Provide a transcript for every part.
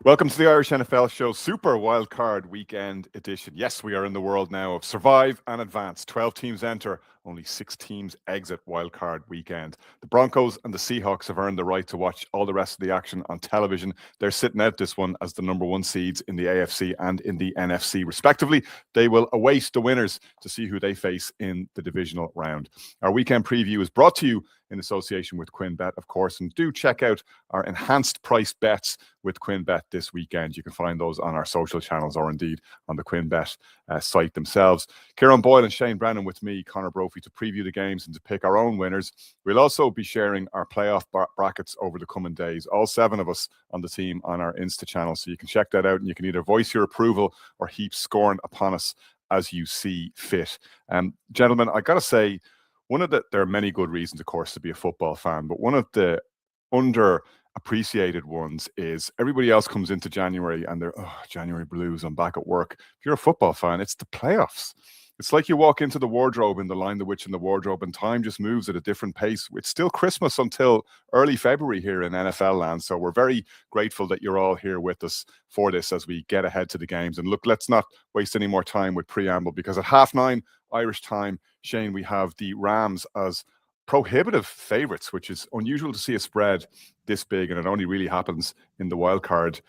Welcome to the Irish NFL Show Super Wildcard Weekend Edition. Yes, we are in the world now of Survive and Advance. 12 teams enter, only 6 teams exit Wildcard Weekend. The Broncos and the Seahawks have earned the right to watch all the rest of the action on television. They're sitting out this one as the number 1 seeds in the AFC and in the NFC, respectively. They will await the winners to see who they face in the divisional round. Our weekend preview is brought to you in association with QuinnBet, of course, and do check out our enhanced price bets with QuinnBet this weekend. You can find those on our social channels or indeed on the QuinnBet site themselves. Kieran Boyle and Shane Brennan with me, Conor Brophy, to preview the games and to pick our own winners. We'll also be sharing our playoff brackets over the coming days, all 7 of us on the team on our Insta channel, so you can check that out and you can either voice your approval or heap scorn upon us as you see fit. Gentlemen, I got to say, there are many good reasons, of course, to be a football fan, but one of the underappreciated ones is everybody else comes into January and they're, January blues, I'm back at work. If you're a football fan, it's the playoffs. It's like you walk into the wardrobe in The Lion, the Witch and the Wardrobe, and time just moves at a different pace. It's still Christmas until early February here in NFL land. So we're very grateful that you're all here with us for this as we get ahead to the games. And look, let's not waste any more time with preamble, because at 9:30 Irish time, Shane, we have the Rams as prohibitive favourites, which is unusual to see a spread this big, and it only really happens in the wild card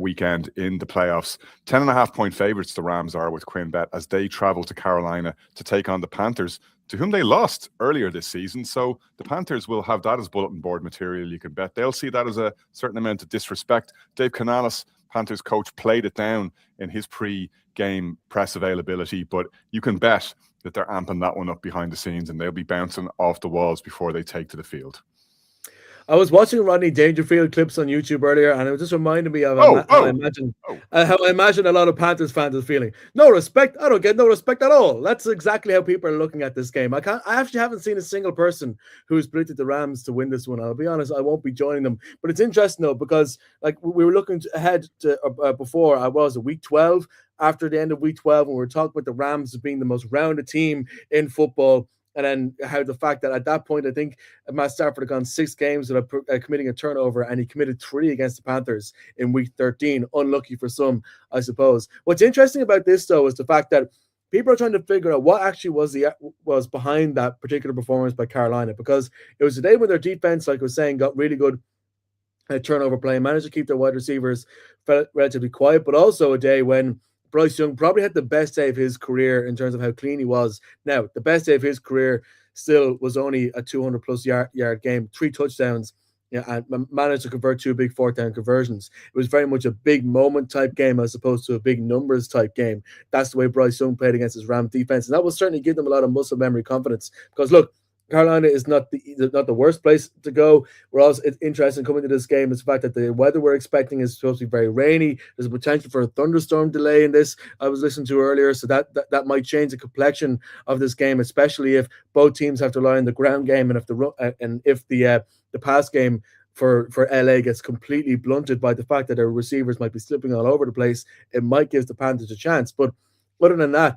weekend in the playoffs. 10.5-point favourites the Rams are with QuinnBet as they travel to Carolina to take on the Panthers, to whom they lost earlier this season. So the Panthers will have that as bulletin board material, you can bet. They'll see that as a certain amount of disrespect. Dave Canales, Panthers coach, played it down in his pre-game press availability, but you can bet that they're amping that one up behind the scenes and they'll be bouncing off the walls before they take to the field. I was watching Rodney Dangerfield clips on YouTube earlier, and it just reminded me of how I imagine a lot of Panthers fans are feeling. No respect. I don't get no respect at all. That's exactly how people are looking at this game. I actually haven't seen a single person who's predicted the Rams to win this one. I'll be honest, I won't be joining them. But it's interesting though, because like we were looking ahead to before I was at week 12. After the end of week 12, when we were talking about the Rams as being the most rounded team in football. And then how the fact that at that point, I think Matt Stafford had gone 6 games without committing a turnover, and he committed 3 against the Panthers in week 13. Unlucky for some, I suppose. What's interesting about this, though, is the fact that people are trying to figure out what actually was behind that particular performance by Carolina, because it was a day when their defense, like I was saying, got really good turnover play, managed to keep their wide receivers relatively quiet, but also a day when Bryce Young probably had the best day of his career in terms of how clean he was. Now, the best day of his career still was only a 200-plus yard game, 3 touchdowns, and managed to convert 2 big 4th-down conversions. It was very much a big moment type game as opposed to a big numbers type game. That's the way Bryce Young played against his Rams defense, and that will certainly give them a lot of muscle memory confidence. Because look, Carolina is not the worst place to go. We're also, it's interesting coming to this game is the fact that the weather we're expecting is supposed to be very rainy. There's a potential for a thunderstorm delay in this. I was listening to earlier, so that might change the complexion of this game, especially if both teams have to rely on the ground game, and if the pass game for LA gets completely blunted by the fact that their receivers might be slipping all over the place, it might give the Panthers a chance. But other than that,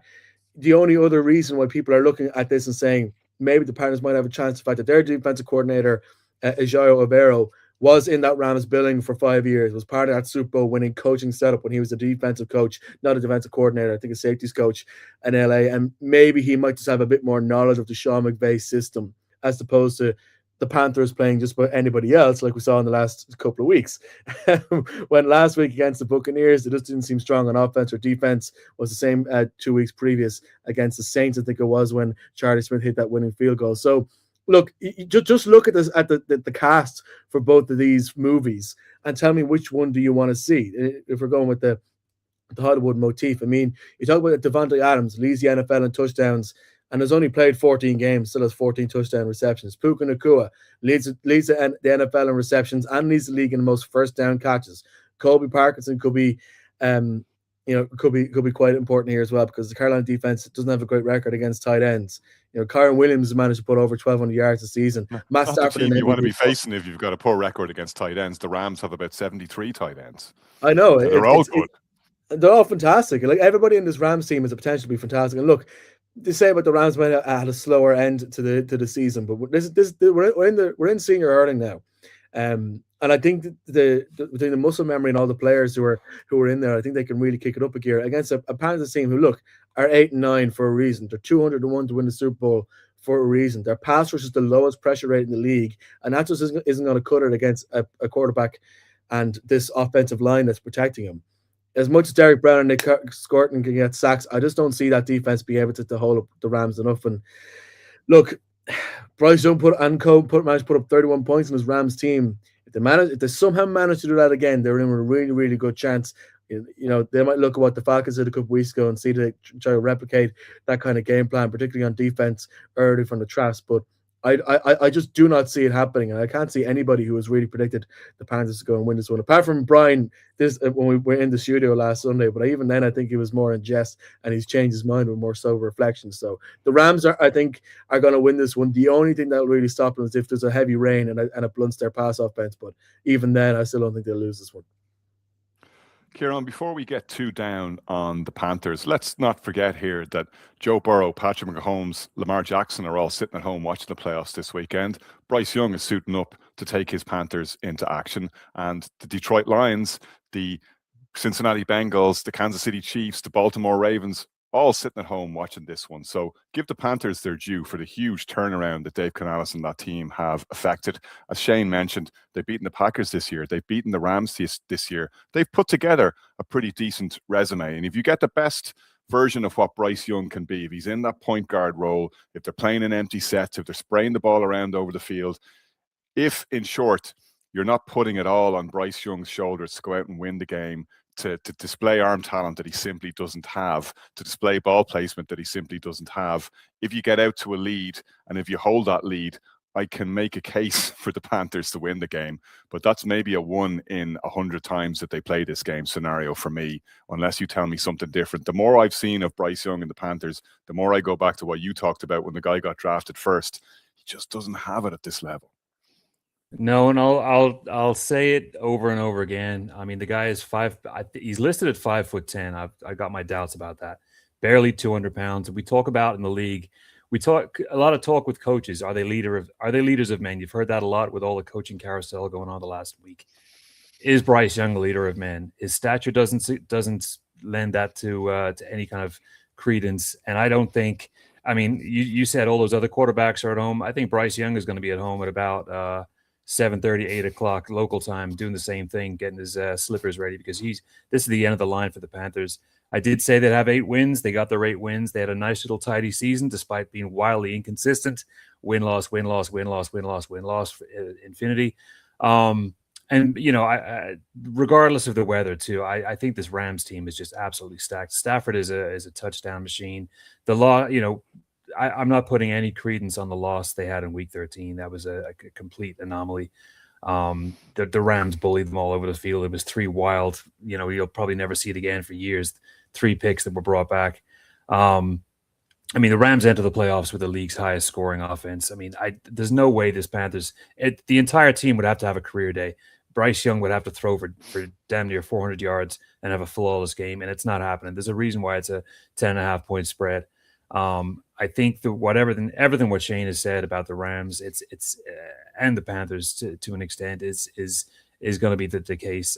the only other reason why people are looking at this and saying maybe the Panthers might have a chance, the fact that their defensive coordinator, Ajayo Obero, was in that Rams building for 5 years, was part of that Super Bowl winning coaching setup when he was a defensive coach, not a defensive coordinator, I think a safeties coach in LA. And maybe he might just have a bit more knowledge of the Sean McVay system as opposed to the Panthers playing just about anybody else, like we saw in the last couple of weeks. When last week against the Buccaneers, it just didn't seem strong on offense or defense. Was the same 2 weeks previous against the Saints, I think it was, when Charlie Smith hit that winning field goal. So, look, just look at this at the cast for both of these movies and tell me which one do you want to see. If we're going with the Hollywood motif, I mean, you talk about Devontae Adams leads the NFL in touchdowns and has only played 14 games, still has 14 touchdown receptions. Puka Nacua leads the NFL in receptions and leads the league in the most first down catches. Colby Parkinson could be quite important here as well, because the Carolina defense doesn't have a great record against tight ends. Kyron Williams managed to put over 1,200 yards a season. Matt Stafford, the team you want to be facing if you've got a poor record against tight ends. The Rams have about 73 tight ends. I know. So they're all good. They're all fantastic. Like, everybody in this Rams team has a potential to be fantastic. And look, they say about the Rams might have had a slower end to the season, but we're in senior hurling now. And I think between the muscle memory and all the players who are in there, I think they can really kick it up a gear against a Panthers team who look are 8-9 for a reason. They're 200-1 to win the Super Bowl for a reason. Their pass rush is the lowest pressure rate in the league, and that just isn't going to cut it against a quarterback and this offensive line that's protecting him. As much as Derek Brown and Nick Scorton can get sacks, I just don't see that defense be able to hold up the Rams enough. And look, Bryce Young managed to put up 31 points in his Rams team. If they somehow manage to do that again, they're in a really, really good chance. You know, they might look at what the Falcons did a couple weeks ago and see to try to replicate that kind of game plan, particularly on defense early from the traps. But I just do not see it happening, and I can't see anybody who has really predicted the Panthers to go and win this one, apart from Brian. When we were in the studio last Sunday, but even then, I think he was more in jest, and he's changed his mind with more sober reflection. So the Rams I think, are going to win this one. The only thing that will really stop them is if there's a heavy rain and it blunts their pass offense. But even then, I still don't think they'll lose this one. Kieran, before we get too down on the Panthers, let's not forget here that Joe Burrow, Patrick Mahomes, Lamar Jackson are all sitting at home watching the playoffs this weekend. Bryce Young is suiting up to take his Panthers into action. And the Detroit Lions, the Cincinnati Bengals, the Kansas City Chiefs, the Baltimore Ravens, all sitting at home watching this one. So give the Panthers their due for the huge turnaround that Dave Canales and that team have effected. As Shane mentioned, they've beaten the Packers this year. They've beaten the Rams this year. They've put together a pretty decent resume. And if you get the best version of what Bryce Young can be, if he's in that point guard role, if they're playing in empty sets, if they're spraying the ball around over the field, if, in short, you're not putting it all on Bryce Young's shoulders to go out and win the game, to display arm talent that he simply doesn't have, to display ball placement that he simply doesn't have. If you get out to a lead and if you hold that lead, I can make a case for the Panthers to win the game. But that's maybe a 1 in 100 times that they play this game scenario for me, unless you tell me something different. The more I've seen of Bryce Young and the Panthers, the more I go back to what you talked about when the guy got drafted first. He just doesn't have it at this level. No, and I'll say it over and over again. I mean, the guy is he's listed at 5'10". I got my doubts about that. Barely 200 pounds. We talk about in the league. We talk a lot of talk with coaches. Are they leaders of men? You've heard that a lot with all the coaching carousel going on the last week. Is Bryce Young a leader of men? His stature doesn't lend that to any kind of credence. And I don't think. I mean, you said all those other quarterbacks are at home. I think Bryce Young is going to be at home at about 7:30, 8 o'clock local time, doing the same thing, getting his slippers ready, because this is the end of the line for the Panthers. I did say they'd have 8 wins. They got their 8 wins. They had a nice little tidy season, despite being wildly inconsistent. Win-loss, win-loss, win-loss, win-loss, win-loss, infinity. And, you know, regardless of the weather, too, I think this Rams team is just absolutely stacked. Stafford is a touchdown machine. I'm not putting any credence on the loss they had in Week 13. That was a complete anomaly. The Rams bullied them all over the field. It was 3 wild, you'll probably never see it again for years. 3 picks that were brought back. I mean, the Rams enter the playoffs with the league's highest scoring offense. I mean, there's no way this Panthers, the entire team would have to have a career day. Bryce Young would have to throw for damn near 400 yards and have a flawless game, and it's not happening. There's a reason why it's a 10.5-point spread. I think everything what Shane has said about the Rams, it's and the Panthers to an extent is going to be the case.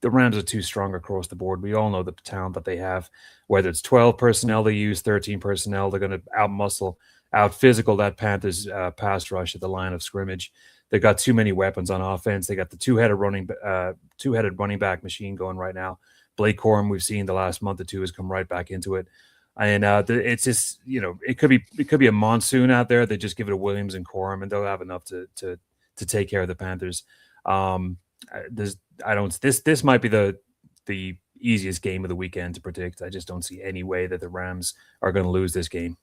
The Rams are too strong across the board. We all know the talent that they have. Whether it's 12 personnel they use, 13 personnel, they're going to out-muscle, out-physical that Panthers pass rush at the line of scrimmage. They've got too many weapons on offense. They got the two-headed running back machine going right now. Blake Corum, we've seen the last month or two, has come right back into it. And it's just, it could be a monsoon out there. They just give it to Williams and Corum, and they'll have enough to take care of the Panthers. This might be the easiest game of the weekend to predict. I just don't see any way that the Rams are going to lose this game.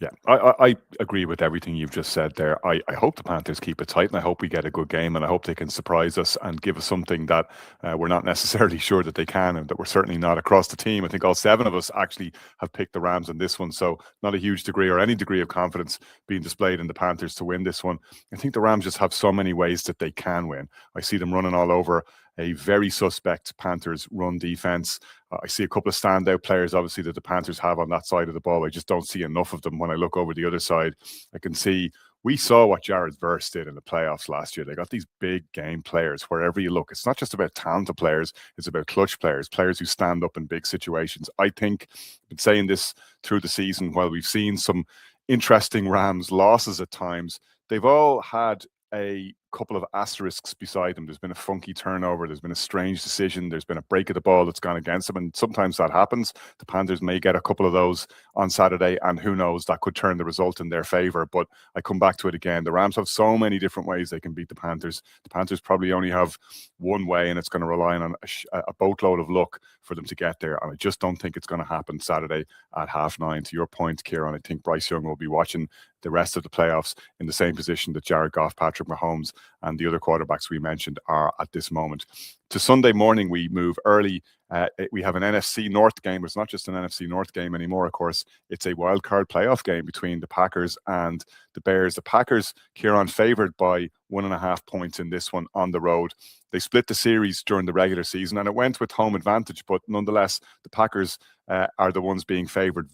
Yeah, I agree with everything you've just said there. I hope the Panthers keep it tight, and I hope we get a good game, and I hope they can surprise us and give us something that we're not necessarily sure that they can, and that we're certainly not across the team. I think all 7 of us actually have picked the Rams in this one, so not a huge degree or any degree of confidence being displayed in the Panthers to win this one. I think the Rams just have so many ways that they can win. I see them running all over a very suspect Panthers run defense. I see a couple of standout players, obviously, that the Panthers have on that side of the ball. I just don't see enough of them when I look over the other side. I can see we saw what Jared Verse did in the playoffs last year. They got these big game players wherever you look. It's not just about talented players, it's about clutch players, players who stand up in big situations. I think I've been saying this through the season, while we've seen some interesting Rams losses at times, they've all had a couple of asterisks beside them. There's been a funky turnover, there's been a strange decision, there's been a break of the ball that's gone against them, and sometimes that happens. The Panthers may get a couple of those on Saturday, and who knows, that could turn the result in their favor. But I come back to it again. The Rams have so many different ways they can beat the Panthers. The Panthers probably only have one way, and it's going to rely on a boatload of luck for them to get there. And I just don't think it's going to happen Saturday at 9:30. To your point, Kieran, I think Bryce Young will be watching the rest of the playoffs in the same position that Jared Goff, Patrick Mahomes, and the other quarterbacks we mentioned are at this moment. To Sunday morning, we move early. We have an NFC North game. It's not just an NFC North game anymore, of course. It's a wild card playoff game between the Packers and the Bears. The Packers, Kieran, favored by 1.5 points in this one on the road. They split the series during the regular season, and it went with home advantage. But nonetheless, the Packers are the ones being favored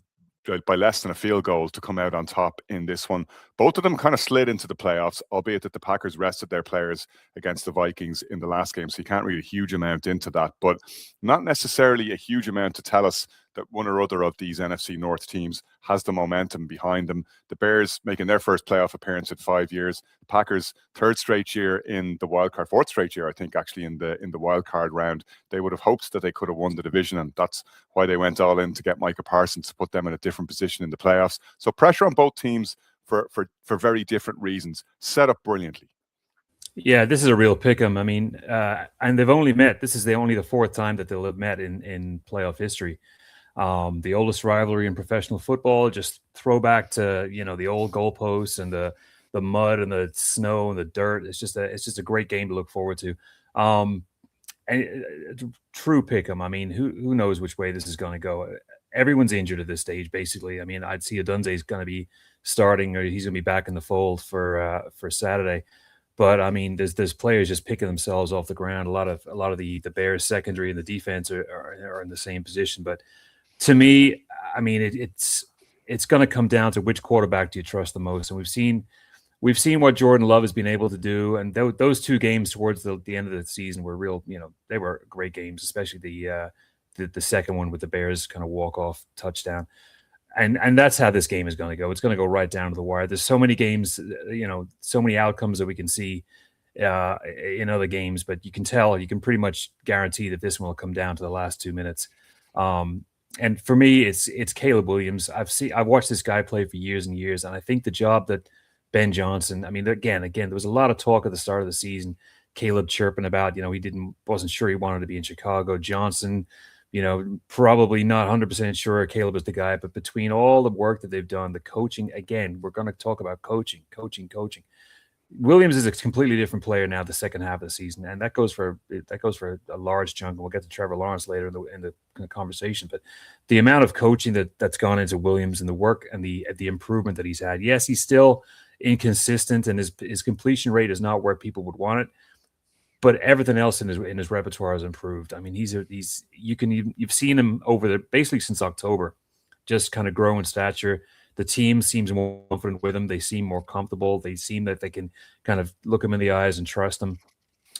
by less than a field goal to come out on top in this one. Both of them kind of slid into the playoffs, albeit that the Packers rested their players against the Vikings in the last game, so you can't read a huge amount into that, but not necessarily a huge amount to tell us that one or other of these NFC North teams has the momentum behind them. The Bears making their first playoff appearance in 5 years. The Packers, third straight year in the wild card, fourth straight year, I think, actually in the wild card round. They would have hoped that they could have won the division, and that's why they went all in to get Micah Parsons to put them in a different position in the playoffs. So pressure on both teams for very different reasons. Set up brilliantly. Yeah, this is a real pick'em. I mean, and they've only met. This is only the fourth time that they'll have met in playoff history. The oldest rivalry in professional football. Just throwback to the old goalposts and the mud and the snow and the dirt. It's just a great game to look forward to. And true pick'em. I mean, who knows which way this is going to go? Everyone's injured at this stage, basically. I mean, I'd see Odunze's going to be starting, or he's going to be back in the fold for Saturday. But I mean, there's players just picking themselves off the ground. A lot of the Bears secondary and the defense are in the same position. But to me, I mean, it's going to come down to which quarterback do you trust the most. And we've seen what Jordan Love has been able to do. And those two games towards the end of the season were real. They were great games, especially the second one with the Bears kind of walk-off touchdown. And that's how this game is going to go. It's going to go right down to the wire. There's so many games, so many outcomes that we can see in other games, but you can pretty much guarantee that this one will come down to the last 2 minutes. And for me, it's Caleb Williams. I've watched this guy play for years and years, and I think the job that Ben Johnson, I mean, again, there was a lot of talk at the start of the season, Caleb chirping about, he wasn't sure he wanted to be in Chicago. Johnson, probably not 100% sure Caleb is the guy, but between all the work that they've done, the coaching, again, we're going to talk about coaching. Williams is a completely different player now the second half of the season, and that goes for a large chunk. And we'll get to Trevor Lawrence later in the conversation, but the amount of coaching that's gone into Williams and the work and the improvement that he's had. Yes, he's still inconsistent, and his completion rate is not where people would want it. But everything else in his repertoire has improved. I mean, you've seen him basically since October, just kind of grow in stature. The team seems more confident with him. They seem more comfortable. They seem that they can kind of look him in the eyes and trust him.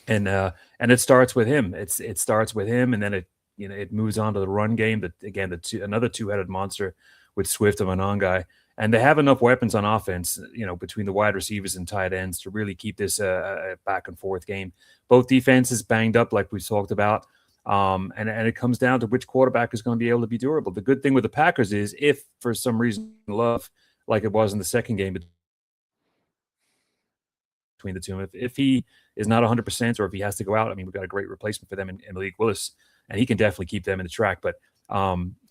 And it starts with him. It starts with him, and then it moves on to the run game. But again, another two-headed monster with Swift and Monangai. And they have enough weapons on offense, between the wide receivers and tight ends to really keep this a back and forth game. Both defenses banged up, like we talked about, and it comes down to which quarterback is going to be able to be durable. The good thing with the Packers is if for some reason Love, like it was in the second game between the two, if he is not 100% or if he has to go out, I mean, we've got a great replacement for them in Malik Willis, and he can definitely keep them in the track. But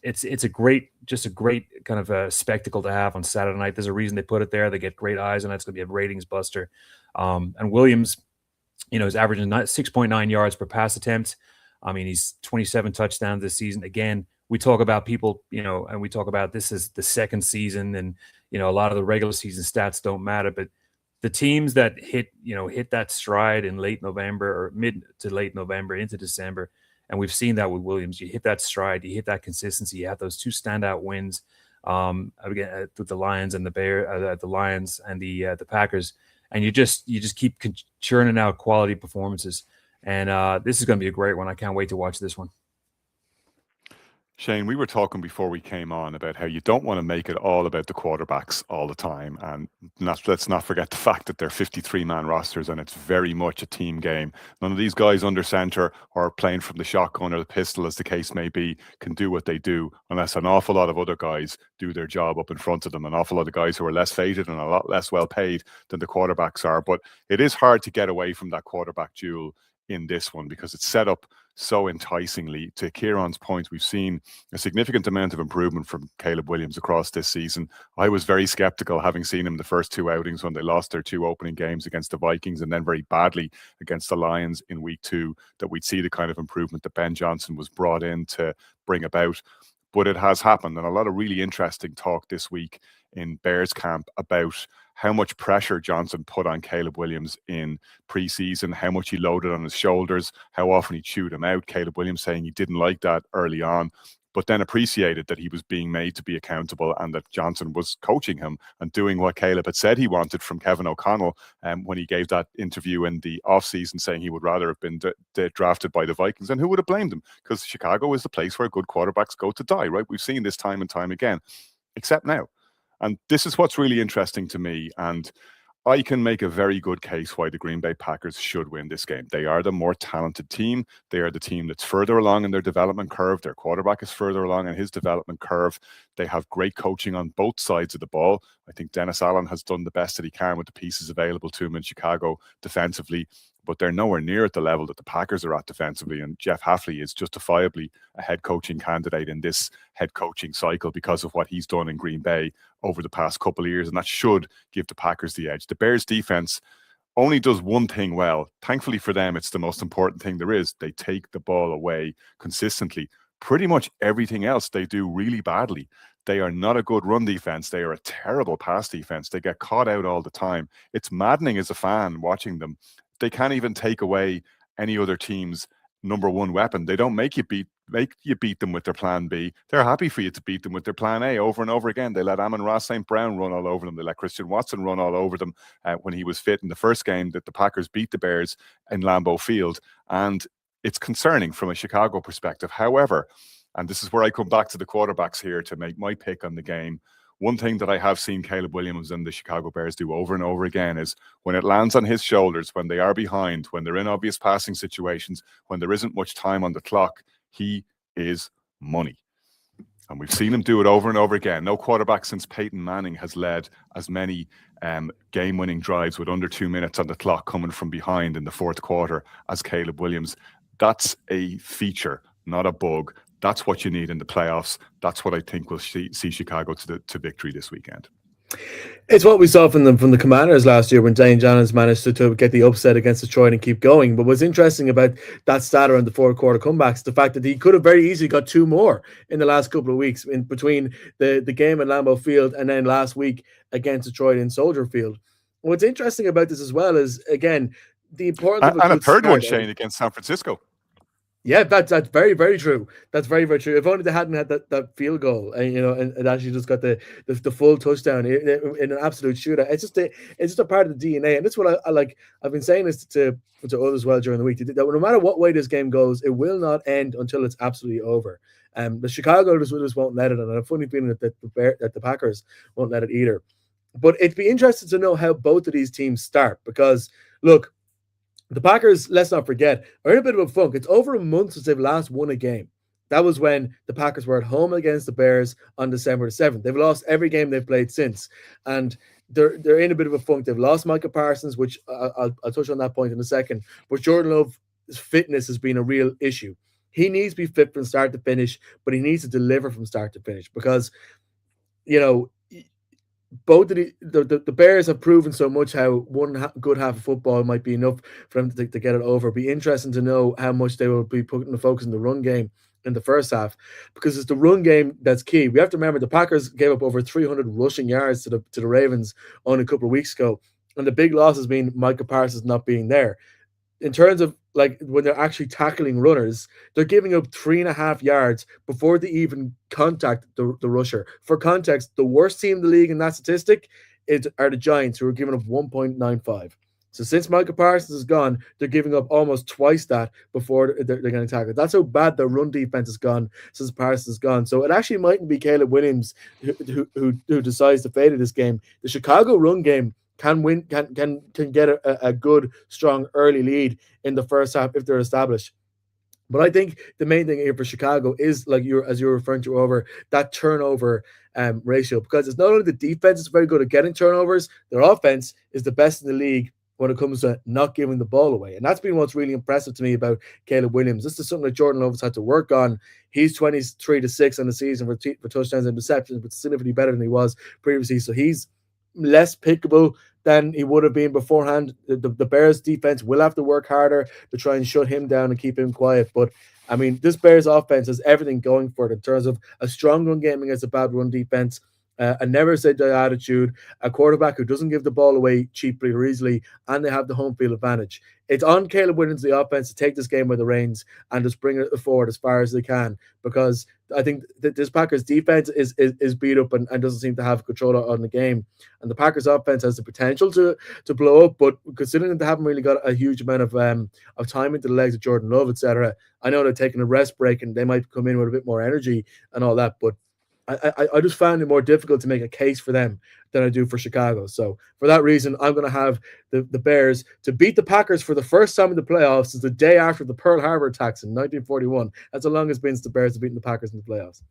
it's a great kind of a spectacle to have on Saturday night. There's a reason they put it there. They get great eyes on it. It's going to be a ratings buster. And Williams, is averaging 6.9 yards per pass attempt. I mean, he's 27 touchdowns this season. Again, we talk about people, and we talk about this is the second season, and a lot of the regular season stats don't matter, but the teams that hit that stride in late November or mid to late November into December. And we've seen that with Williams. You hit that stride, you hit that consistency, you have those two standout wins. again with the Lions and the Lions and the Packers, and you just keep churning out quality performances. And this is going to be a great one. I can't wait to watch this one. Shane, we were talking before we came on about how you don't want to make it all about the quarterbacks all the time. And let's not forget the fact that they're 53-man rosters and it's very much a team game. None of these guys under center or playing from the shotgun or the pistol, as the case may be, can do what they do unless an awful lot of other guys do their job up in front of them. An awful lot of guys who are less fated and a lot less well paid than the quarterbacks are. But it is hard to get away from that quarterback duel in this one because it's set up so enticingly. To Kieran's point, we've seen a significant amount of improvement from Caleb Williams across this season. I was very skeptical, having seen him the first two outings when they lost their two opening games against the Vikings and then very badly against the Lions in week 2, that we'd see the kind of improvement that Ben Johnson was brought in to bring about. But it has happened, and a lot of really interesting talk this week in Bears camp about how much pressure Johnson put on Caleb Williams in preseason, how much he loaded on his shoulders, how often he chewed him out. Caleb Williams saying he didn't like that early on, but then appreciated that he was being made to be accountable and that Johnson was coaching him and doing what Caleb had said he wanted from Kevin O'Connell when he gave that interview in the offseason saying he would rather have been drafted by the Vikings. And who would have blamed him? Because Chicago is the place where good quarterbacks go to die, right? We've seen this time and time again, except now. And this is what's really interesting to me. And I can make a very good case why the Green Bay Packers should win this game. They are the more talented team. They are the team that's further along in their development curve. Their quarterback is further along in his development curve. They have great coaching on both sides of the ball. I think Dennis Allen has done the best that he can with the pieces available to him in Chicago defensively, but they're nowhere near at the level that the Packers are at defensively. And Jeff Hafley is justifiably a head coaching candidate in this head coaching cycle because of what he's done in Green Bay over the past couple of years. And that should give the Packers the edge. The Bears defense only does one thing well. Thankfully for them, it's the most important thing there is. They take the ball away consistently. Pretty much everything else they do really badly. They are not a good run defense. They are a terrible pass defense. They get caught out all the time. It's maddening as a fan watching them. They can't even take away any other team's number one weapon. They don't make you beat them with their plan B. They're happy for you to beat them with their plan A over and over again. They let Amon-Ra St. Brown run all over them. They let Christian Watson run all over them when he was fit in the first game that the Packers beat the Bears in Lambeau Field. And it's concerning from a Chicago perspective. However, and this is where I come back to the quarterbacks here to make my pick on the game. One thing that I have seen Caleb Williams and the Chicago Bears do over and over again is when it lands on his shoulders, when they are behind, when they're in obvious passing situations, when there isn't much time on the clock, he is money. And we've seen him do it over and over again. No quarterback since Peyton Manning has led as many game-winning drives with under 2 minutes on the clock coming from behind in the fourth quarter as Caleb Williams. That's a feature, not a bug. That's what you need in the playoffs. That's what I think will see Chicago to victory this weekend. It's what we saw from the Commanders last year when Dane Jones managed to get the upset against Detroit and keep going. But what's interesting about that stat around the fourth quarter comebacks, the fact that he could have very easily got 2 more in the last couple of weeks in between the game at Lambeau Field and then last week against Detroit in Soldier Field. What's interesting about this as well is, again, the importance of a third one, Shane, against San Francisco. Yeah, that's very, very true. That's very, very true. If only they hadn't had that field goal, and actually just got the full touchdown in an absolute shootout. It's just a part of the DNA, and that's what I like. I've been saying this to others as well during the week. That no matter what way this game goes, it will not end until it's absolutely over. The Chicago just won't let it, and I have a funny feeling that the Packers won't let it either. But it'd be interesting to know how both of these teams start because look. The Packers, let's not forget, are in a bit of a funk. It's over a month since they've last won a game. That was when the Packers were at home against the Bears on December 7th. They've lost every game they've played since. And they're in a bit of a funk. They've lost Micah Parsons, which I'll touch on that point in a second. But Jordan Love's fitness has been a real issue. He needs to be fit from start to finish, but he needs to deliver from start to finish because, both of the Bears have proven so much how one good half of football might be enough for them to get it over. It'll be interesting to know how much they will be putting the focus in the run game in the first half because it's the run game that's key. We have to remember the Packers gave up over 300 rushing yards to the Ravens only a couple of weeks ago, and the big loss has been Micah Parsons not being there. in terms of like when they're actually tackling runners, they're giving up 3.5 yards before they even contact the rusher. For context, the worst team in the league in that statistic are the Giants, who are giving up 1.95. So since Michael Parsons is gone, they're giving up almost twice that before they're going to tackle. That's how bad their run defense has gone since Parsons is gone. So it actually mightn't be Caleb Williams who decides to fade in this game. The Chicago run game can win, can get a good, strong early lead in the first half if they're established. But I think the main thing here for Chicago is, like as you're referring to, over that turnover ratio, because it's not only the defense is very good at getting turnovers, their offense is the best in the league when it comes to not giving the ball away. And that's been what's really impressive to me about Caleb Williams. This is something that Jordan Love has had to work on. He's 23-6 on the season for touchdowns and receptions, but significantly better than he was previously. So he's less pickable than he would have been beforehand. The Bears defense will have to work harder to try and shut him down and keep him quiet. But I mean, this Bears offense has everything going for it in terms of a strong run game against a bad run defense, a never say die attitude, a quarterback who doesn't give the ball away cheaply or easily, and they have the home field advantage. It's on Caleb Williams, the offense, to take this game by the reins and just bring it forward as far as they can, because I think that this Packers defense is beat up and doesn't seem to have control on the game. And the Packers offense has the potential to blow up, but considering that they haven't really got a huge amount of time into the legs of Jordan Love, etc., I know they're taking a rest break and they might come in with a bit more energy and all that, but I just found it more difficult to make a case for them than I do for Chicago. So for that reason, I'm going to have the Bears to beat the Packers for the first time in the playoffs since the day after the Pearl Harbor attacks in 1941. That's how long it's been since the Bears have beaten the Packers in the playoffs.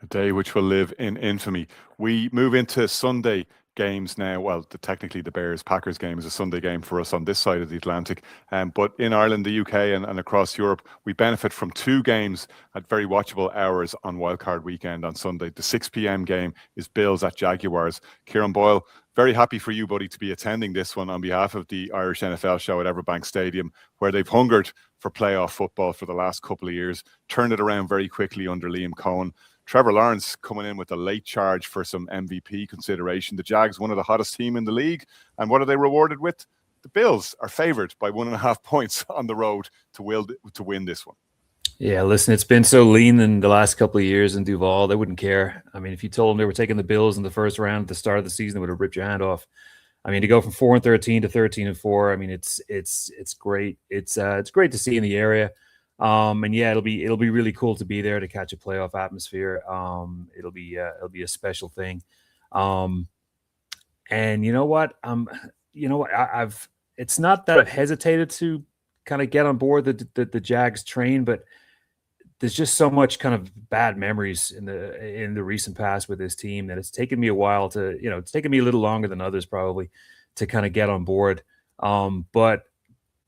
A day which will live in infamy. We move into Sunday games now. Well, technically the Bears-Packers game is a Sunday game for us on this side of the Atlantic. But in Ireland, the UK and across Europe, we benefit from two games at very watchable hours on Wildcard Weekend on Sunday. The 6 p.m. game is Bills at Jaguars. Kieran Boyle, very happy for you, buddy, to be attending this one on behalf of the Irish NFL show at Everbank Stadium, where they've hungered for playoff football for the last couple of years, turned it around very quickly under Liam Cohen. Trevor Lawrence coming in with a late charge for some MVP consideration. The Jags, one of the hottest team in the league. And what are they rewarded with? The Bills are favoured by 1.5 points on the road to win this one. Yeah, listen, it's been so lean in the last couple of years in Duval, they wouldn't care. I mean, if you told them they were taking the Bills in the first round at the start of the season, they would have ripped your hand off. I mean, to go from 4-13 to 13-4, I mean, it's great. It's great to see in the area. And yeah, it'll be really cool to be there to catch a playoff atmosphere. It'll be a special thing. And you know what? It's not that I've hesitated to kind of get on board the Jags train, but there's just so much kind of bad memories in the recent past with this team that it's taken me a while to, it's taken me a little longer than others probably to kind of get on board. But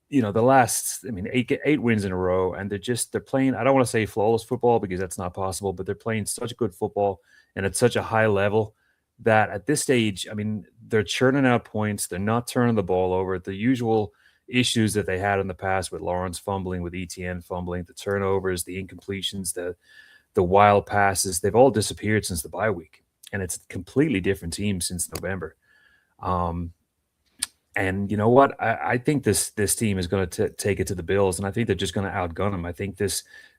the last, 8 wins in a row, and they're playing, I don't want to say flawless football because that's not possible, but they're playing such good football and at such a high level that at this stage, they're churning out points. They're not turning the ball over. The usual issues that they had in the past with Lawrence fumbling, with Etienne fumbling, the turnovers, the incompletions, the wild passes, they've all disappeared since the bye week. And it's a completely different team since November. And you know what? I think this team is going to take it to the Bills, and I think they're just going to outgun them. I think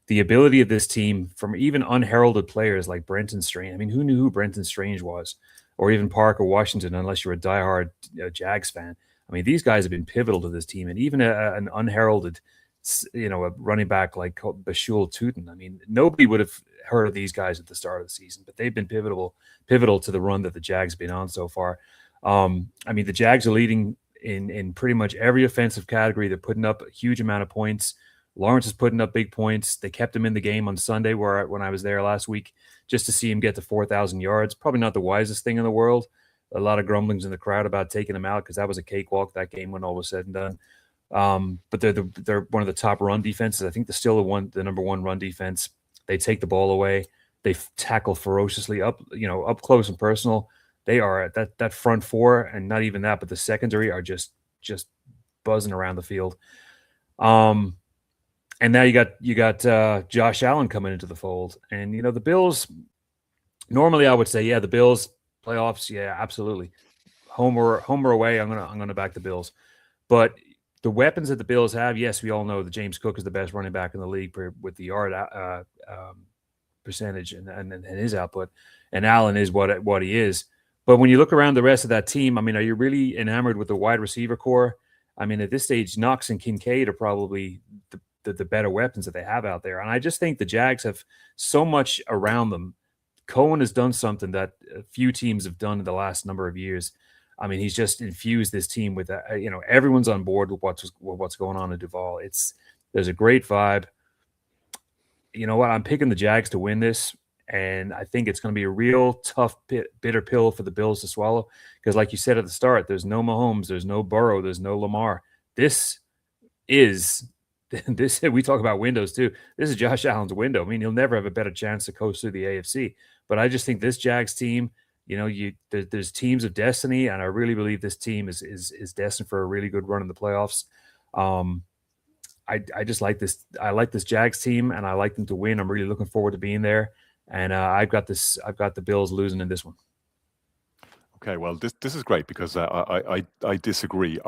the ability of this team, from even unheralded players like Brenton Strange. Who knew who Brenton Strange was, or even Parker Washington, unless you're a diehard Jags fan. These guys have been pivotal to this team, and even an unheralded, a running back like Bashul Tutin. Nobody would have heard of these guys at the start of the season, but they've been pivotal to the run that the Jags have been on so far. The Jags are leading in pretty much every offensive category. They're putting up a huge amount of points. Lawrence is putting up big points. They kept him in the game on Sunday when I was there last week, just to see him get to 4,000 yards. Probably not the wisest thing in the world. A lot of grumblings in the crowd about taking him out because that was a cakewalk, that game, when all was said and done. But they're one of the top run defenses. I think they're still the number one run defense. They take the ball away. They tackle ferociously up close and personal. They are that front four, and not even that, but the secondary are just buzzing around the field. And now you got Josh Allen coming into the fold, and the Bills. Normally, I would say, yeah, the Bills playoffs, yeah, absolutely. Home or away, I'm gonna back the Bills. But the weapons that the Bills have, yes, we all know that James Cook is the best running back in the league with the yard percentage and his output, and Allen is what he is. But when you look around the rest of that team, I mean, are you really enamored with the wide receiver core? I mean, at this stage, Knox and Kincaid are probably the better weapons that they have out there. And I just think the Jags have so much around them. Cohen has done something that a few teams have done in the last number of years. I mean, he's just infused this team with, everyone's on board with what's going on in Duval. There's a great vibe. You know what? I'm picking the Jags to win this. And I think it's going to be a real tough, bitter pill for the Bills to swallow. Because like you said at the start, there's no Mahomes, there's no Burrow, there's no Lamar. This, we talk about windows too. This is Josh Allen's window. I mean, he'll never have a better chance to coast through the AFC. But I just think this Jags team, there's teams of destiny. And I really believe this team is destined for a really good run in the playoffs. I just like this. I like this Jags team and I like them to win. I'm really looking forward to being there. And I've got the Bills losing in this one. Okay, well, this is great because I disagree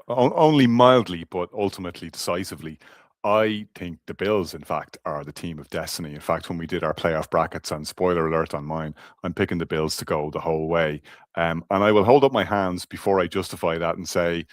only mildly, but ultimately decisively. I think the Bills, in fact, are the team of destiny. In fact, when we did our playoff brackets, and spoiler alert on mine, I'm picking the Bills to go the whole way. And I will hold up my hands before I justify that and say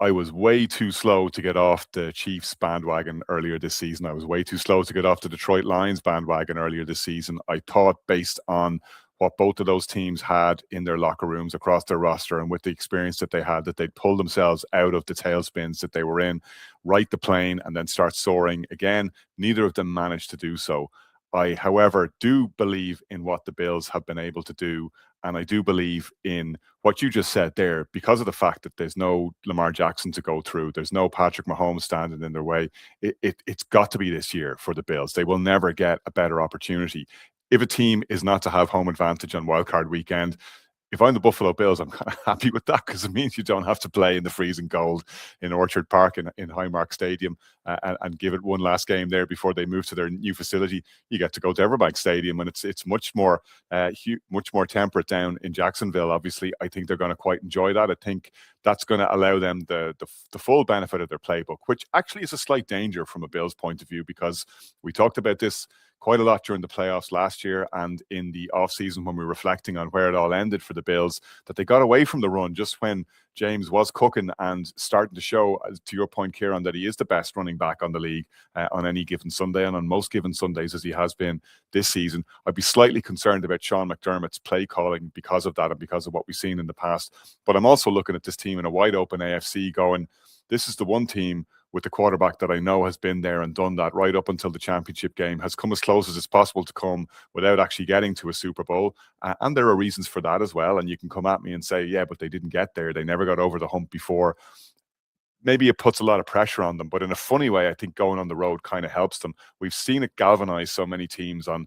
I was way too slow to get off the Chiefs bandwagon earlier this season. I was way too slow to get off the Detroit Lions bandwagon earlier this season. I thought, based on what both of those teams had in their locker rooms across their roster and with the experience that they had, that they'd pull themselves out of the tailspins that they were in, right the plane, and then start soaring again. Neither of them managed to do so. I, however, do believe in what the Bills have been able to do. And I do believe in what you just said there, because of the fact that there's no Lamar Jackson to go through. There's no Patrick Mahomes standing in their way. It's got to be this year for the Bills. They will never get a better opportunity. If a team is not to have home advantage on wildcard weekend, if I'm the Buffalo Bills, I'm kind of happy with that because it means you don't have to play in the freezing cold in Orchard Park in Highmark Stadium and give it one last game there before they move to their new facility. You get to go to Everbank Stadium, and it's much more temperate down in Jacksonville. Obviously, I think they're going to quite enjoy that. I think that's going to allow them the full benefit of their playbook, which actually is a slight danger from a Bills point of view, because we talked about this quite a lot during the playoffs last year and in the offseason when we were reflecting on where it all ended for the Bills, that they got away from the run just when James was cooking and starting to show, to your point, Kieran, that he is the best running back on the league on any given Sunday, and on most given Sundays, as he has been this season. I'd be slightly concerned about Sean McDermott's play calling because of that and because of what we've seen in the past. But I'm also looking at this team in a wide open AFC going, this is the one team with the quarterback that I know has been there and done that right up until the championship game, has come as close as it's possible to come without actually getting to a Super Bowl. And there are reasons for that as well. And you can come at me and say, yeah, but they didn't get there. They never got over the hump before. Maybe it puts a lot of pressure on them, but in a funny way, I think going on the road kind of helps them. We've seen it galvanize so many teams on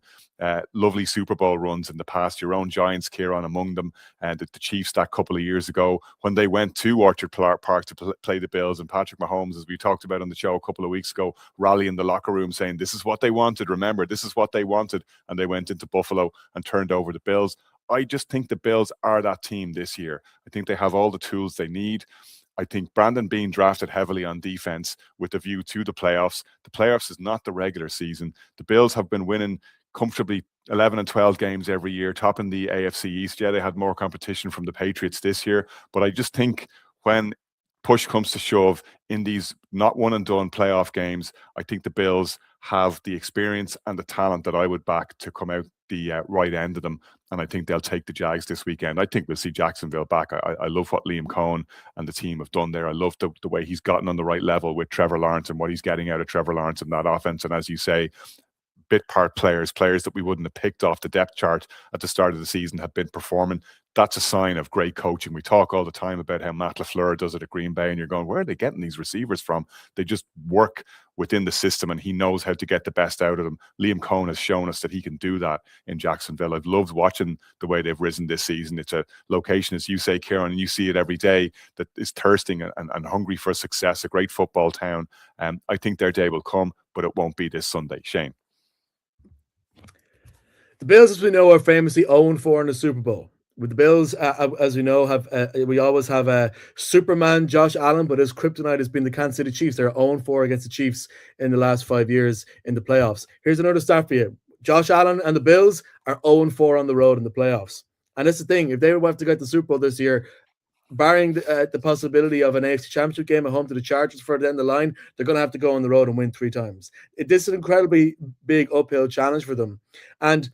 lovely Super Bowl runs in the past. Your own Giants, Kieran, among them, and the Chiefs that couple of years ago when they went to Orchard Park to play the Bills, and Patrick Mahomes, as we talked about on the show a couple of weeks ago, rallying the locker room saying, this is what they wanted. Remember, this is what they wanted. And they went into Buffalo and turned over the Bills. I just think the Bills are that team this year. I think they have all the tools they need. I think Brandon Beane drafted heavily on defense with a view to the playoffs. The playoffs is not the regular season. The Bills have been winning comfortably 11 and 12 games every year, topping the AFC East. Yeah, they had more competition from the Patriots this year, but I just think when push comes to shove in these not one and done playoff games, I think the Bills have the experience and the talent that I would back to come out the right end of them. And I think they'll take the Jags this weekend. I think we'll see Jacksonville back. I love what Liam Cohen and the team have done there. I love the way he's gotten on the right level with Trevor Lawrence and what he's getting out of Trevor Lawrence in that offense. And as you say, bit part players that we wouldn't have picked off the depth chart at the start of the season have been performing. That's a sign of great coaching. We talk all the time about how Matt LaFleur does it at Green Bay, and you're going, where are they getting these receivers from? They just work within the system, and he knows how to get the best out of them. Liam Cohen has shown us that he can do that in Jacksonville. I've loved watching the way they've risen this season. It's a location, as you say, Kieran, and you see it every day, that is thirsting and hungry for success, a great football town. I think their day will come, but it won't be this Sunday. Shane. The Bills, as we know, are famously 0-4 in the Super Bowl. with the Bills, as we know, we always have Superman Josh Allen, but his kryptonite has been the Kansas City Chiefs. They're 0-4 against the Chiefs in the last 5 years in the playoffs. Here's another stat for you. Josh Allen and the Bills are 0-4 on the road in the playoffs. And that's the thing. If they were to get the Super Bowl this year, barring the possibility of an AFC Championship game at home to the Chargers further down the line, they're going to have to go on the road and win 3 times. This is an incredibly big uphill challenge for them. And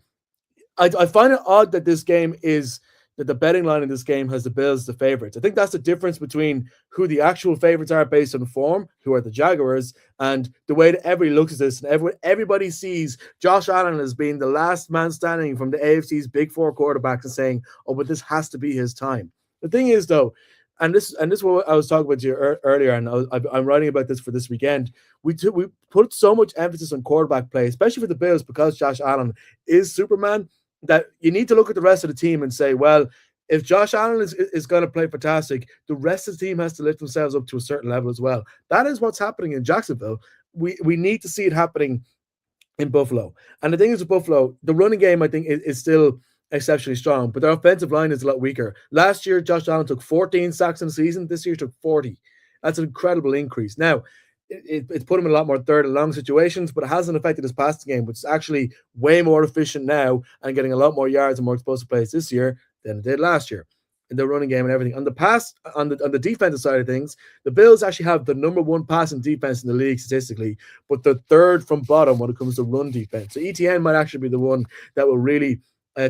I find it odd that the betting line in this game has the Bills the favorites. I think that's the difference between who the actual favorites are based on form, who are the Jaguars, and the way that everybody looks at this. And everybody sees Josh Allen as being the last man standing from the AFC's big 4 quarterbacks and saying, oh, but this has to be his time. The thing is, though, and this is what I was talking about to you earlier, and I'm writing about this for this weekend. We put so much emphasis on quarterback play, especially for the Bills, because Josh Allen is Superman, that you need to look at the rest of the team and say, well, if Josh Allen is going to play fantastic, the rest of the team has to lift themselves up to a certain level as well. That is what's happening in Jacksonville. We need to see it happening in Buffalo. And the thing is with Buffalo, the running game, I think, is still exceptionally strong, but their offensive line is a lot weaker. Last year, Josh Allen took 14 sacks in the season. This year, took 40. That's an incredible increase. Now, it's put him in a lot more third and long situations, but it hasn't affected his passing game, which is actually way more efficient now and getting a lot more yards and more explosive plays this year than it did last year in the running game and everything. On the defensive side of things, the Bills actually have the number 1 passing defense in the league statistically, but the 3rd from bottom when it comes to run defense. So ETN might actually be the one that will really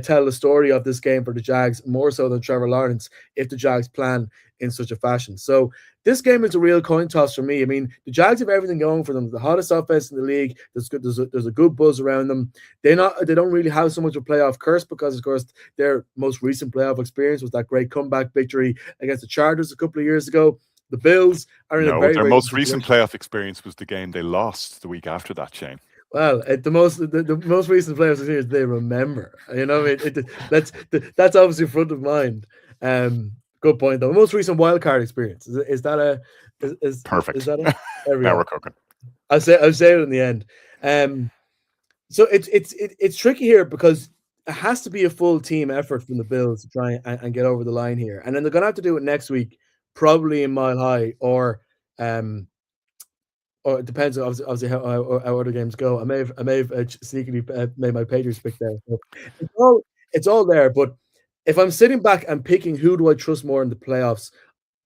tell the story of this game for the Jags, more so than Trevor Lawrence, if the Jags plan in such a fashion. So this game is a real coin toss for me. I mean, the Jags have everything going for them. The hottest offense in the league. There's a good buzz around them. They don't really have so much of a playoff curse because, of course, their most recent playoff experience was that great comeback victory against the Chargers a couple of years ago. The Bills are in a very, their very most recent playoff experience was the game they lost the week after that, Shane. Well, the most recent playoff experience they remember. You know, that's obviously front of mind. Good point, though. The most recent wild card experience is that perfect? Is that now we're cooking. I'll say it in the end. So it's tricky here because it has to be a full team effort from the Bills to try and get over the line here, and then they're going to have to do it next week, probably in Mile High, or it depends obviously how other games go. I may have sneakily made my Patriots pick there. So it's all there, but if I'm sitting back and picking who do I trust more in the playoffs,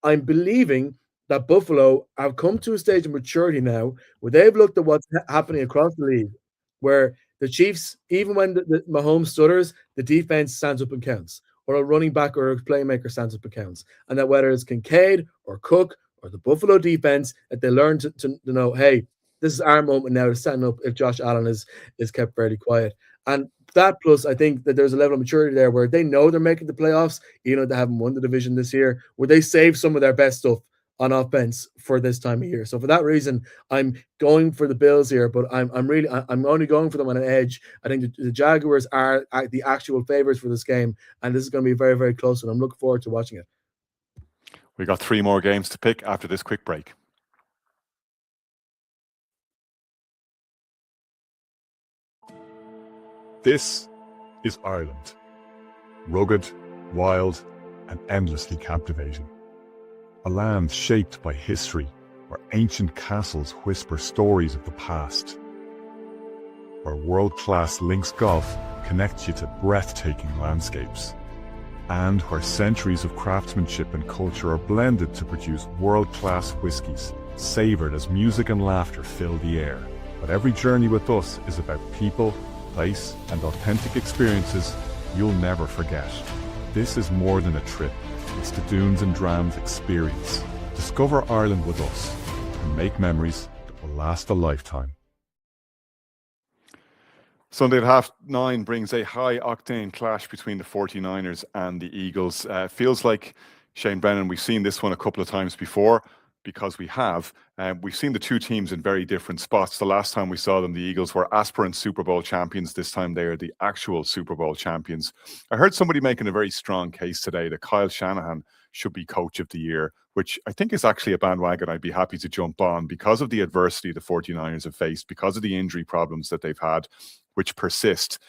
I'm believing that Buffalo have come to a stage of maturity now where they've looked at what's happening across the league, where the Chiefs, even when the Mahomes stutters, the defense stands up and counts, or a running back or a playmaker stands up and counts, and that whether it's Kincaid or Cook or the Buffalo defense, that they learn to know, hey, this is our moment now to stand up if Josh Allen is kept fairly quiet. And that plus, I think that there's a level of maturity there where they know they're making the playoffs, even though they haven't won the division this year, where they save some of their best stuff on offense for this time of year. So for that reason, I'm going for the Bills here, but I'm only going for them on an edge. I think the Jaguars are the actual favorites for this game, and this is going to be very, very close, and I'm looking forward to watching it. We got 3 more games to pick after this quick break. This is Ireland. Rugged, wild, and endlessly captivating. A land shaped by history, where ancient castles whisper stories of the past. Where world-class links golf connects you to breathtaking landscapes. And where centuries of craftsmanship and culture are blended to produce world-class whiskies, savoured as music and laughter fill the air. But every journey with us is about people, place, and authentic experiences you'll never forget. This is more than a trip. It's the Dunes and Drams experience. Discover Ireland with us and make memories that will last a lifetime. Sunday at 9:30 brings a high-octane clash between the 49ers and the Eagles. Feels like, Shane Brennan, we've seen this one a couple of times before, because we have. We've seen the two teams in very different spots. The last time we saw them, the Eagles were aspirant Super Bowl champions. This time they are the actual Super Bowl champions. I heard somebody making a very strong case today that Kyle Shanahan should be coach of the year, which I think is actually a bandwagon I'd be happy to jump on because of the adversity the 49ers have faced, because of the injury problems that they've had, which persist.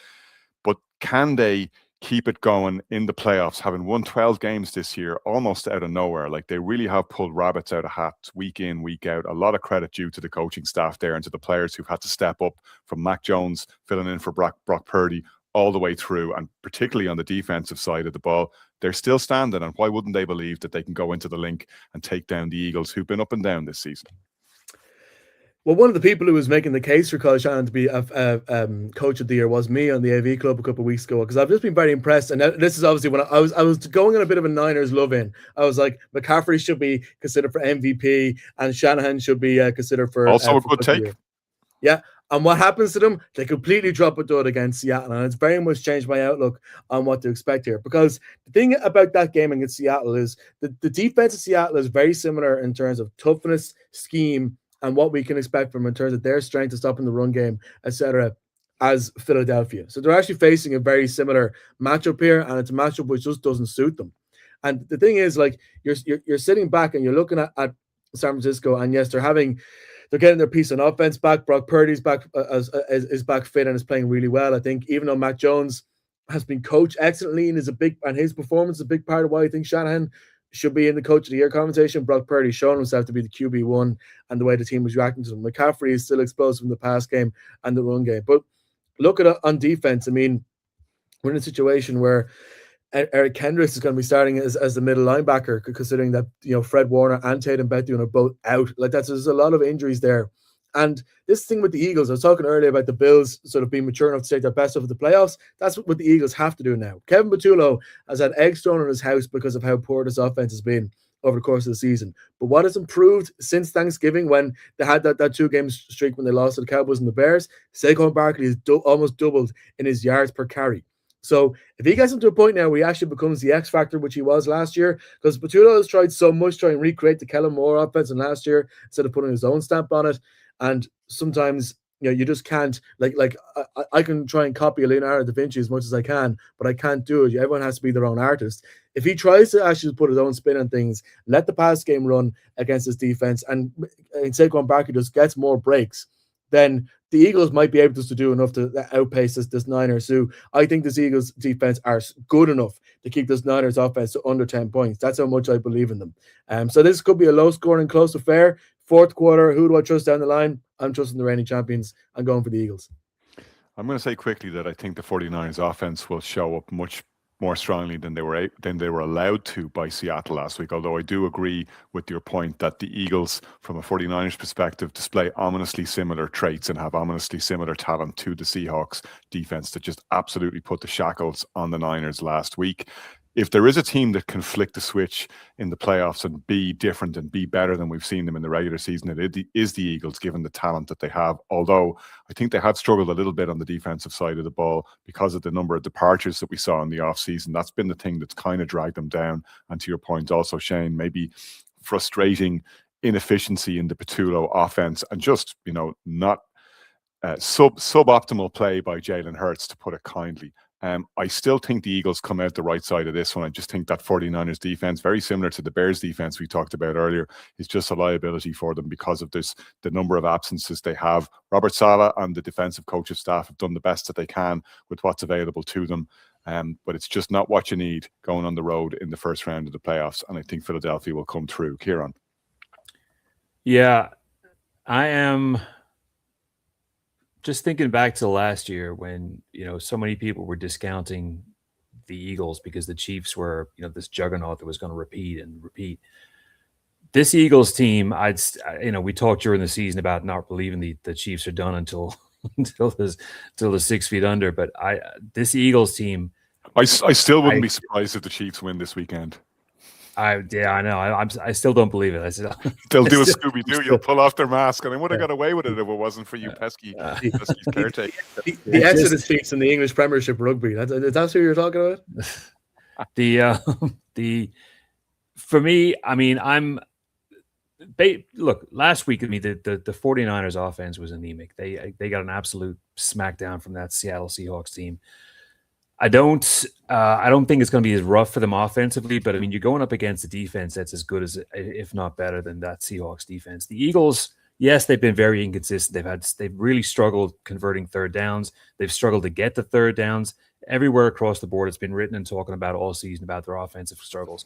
But can they keep it going in the playoffs, having won 12 games this year, almost out of nowhere. Like, they really have pulled rabbits out of hats week in, week out. A lot of credit due to the coaching staff there and to the players who've had to step up, from Mac Jones filling in for Brock Purdy all the way through, and particularly on the defensive side of the ball. They're still standing, and why wouldn't they believe that they can go into the Link and take down the Eagles, who've been up and down this season? Well, one of the people who was making the case for Kyle Shanahan to be a coach of the year was me on the AV Club a couple of weeks ago, because I've just been very impressed. And this is obviously when I was going on a bit of a Niners love in. I was like, McCaffrey should be considered for MVP, and Shanahan should be considered for also a good take. Yeah. And what happens to them? They completely drop a dud against Seattle. And it's very much changed my outlook on what to expect here. Because the thing about that game against Seattle is the defense of Seattle is very similar in terms of toughness, scheme, and what we can expect from in terms of their strength to stop in the run game, etc., as Philadelphia. So they're actually facing a very similar matchup here, and it's a matchup which just doesn't suit them. And the thing is, like, you're sitting back and you're looking at San Francisco, and yes, they're getting their piece on offense back. Brock Purdy's back is back fit and is playing really well. I think even though Mac Jones has been coached excellently and his performance is a big part of why I think Shanahan should be in the coach of the year conversation, Brock Purdy shown himself to be the QB1, and the way the team was reacting to him. McCaffrey is still explosive in the pass game and the run game. But look at it on defense. I mean, we're in a situation where Eric Kendricks is going to be starting as the middle linebacker, considering that, you know, Fred Warner and Tatum Bethune are both out. Like, there's a lot of injuries there. And this thing with the Eagles, I was talking earlier about the Bills sort of being mature enough to take their best of the playoffs. That's what the Eagles have to do now. Kevin Patullo has had eggs thrown in his house because of how poor this offense has been over the course of the season. But what has improved since Thanksgiving, when they had that 2-game streak when they lost to the Cowboys and the Bears? Saquon Barkley has almost doubled in his yards per carry. So if he gets him to a point now where he actually becomes the X factor, which he was last year, because Patullo has tried so much to try and recreate the Kellen Moore offense in last year instead of putting his own stamp on it. And sometimes, you know, you just can't, like I can try and copy Leonardo da Vinci as much as I can, but I can't do it. Everyone has to be their own artist. If he tries to actually put his own spin on things, let the pass game run against his defense, and Saquon Barkley just gets more breaks, then the Eagles might be able to do enough to outpace this Niners, who I think this Eagles defense are good enough to keep this Niners offense to under 10 points. That's how much I believe in them. So this could be a low-scoring, close affair. Fourth quarter, who do I trust down the line? I'm trusting the reigning champions. I'm going for the Eagles. I'm going to say quickly that I think the 49ers offense will show up much more strongly than they were allowed to by Seattle last week, although I do agree with your point that the Eagles, from a 49ers perspective, display ominously similar traits and have ominously similar talent to the Seahawks defense that just absolutely put the shackles on the Niners last week. If there is a team that can flick the switch in the playoffs and be different and be better than we've seen them in the regular season, it is the Eagles, given the talent that they have. Although I think they have struggled a little bit on the defensive side of the ball because of the number of departures that we saw in the offseason. That's been the thing that's kind of dragged them down. And to your point also, Shane, maybe frustrating inefficiency in the Patullo offense and just, you know, not suboptimal play by Jalen Hurts, to put it kindly. I still think the Eagles come out the right side of this one. I just think that 49ers defense, very similar to the Bears defense we talked about earlier, is just a liability for them because of the number of absences they have. Robert Saleh and the defensive coaching staff have done the best that they can with what's available to them. But it's just not what you need going on the road in the first round of the playoffs. And I think Philadelphia will come through. Kieran. Yeah, I am just thinking back to last year when, you know, so many people were discounting the Eagles because the Chiefs were, you know, this juggernaut that was going to repeat and repeat. This Eagles team, we talked during the season about not believing the Chiefs are done until the 6 feet under. But this Eagles team, I still wouldn't be surprised if the Chiefs win this weekend. I know. I still don't believe it. They'll do a Scooby-Doo. You'll pull off their mask, and they would have got away with it if it wasn't for you pesky caretaker. The Exodus Chiefs in the English Premiership rugby. That's who you're talking about? For me, I mean, look, last week, I mean, the 49ers offense was anemic. They got an absolute smackdown from that Seattle Seahawks team. I don't think it's going to be as rough for them offensively, but I mean, you're going up against a defense that's as good as, if not better than, that Seahawks defense. The Eagles, Yes, they've been very inconsistent. They've really struggled converting third downs. They've struggled to get to third downs. Everywhere across the board, it's been written and talking about all season about their offensive struggles.